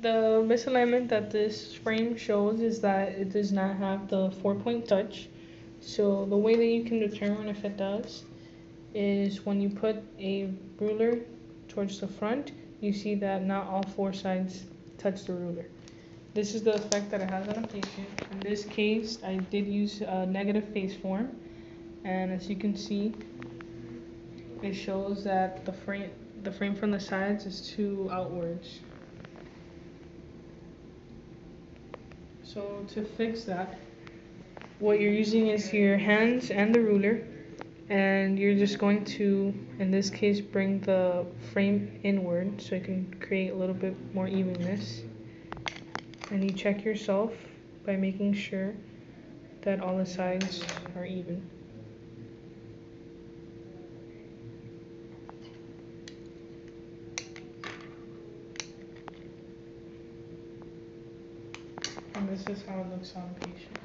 The misalignment that this frame shows is that it does not have the 4-point touch. So the way that you can determine if it does is when you put a ruler towards the front, you see that not all 4 sides touch the ruler. This is the effect that it has on a patient. In this case, I did use a negative face form, and as you can see, it shows that the frame from the sides is too outwards. So to fix that, what you're using is your hands and the ruler, and you're just going to, in this case, bring the frame inward so you can create a little bit more evenness. And you check yourself by making sure that all the sides are even. And this is how it looks on patient.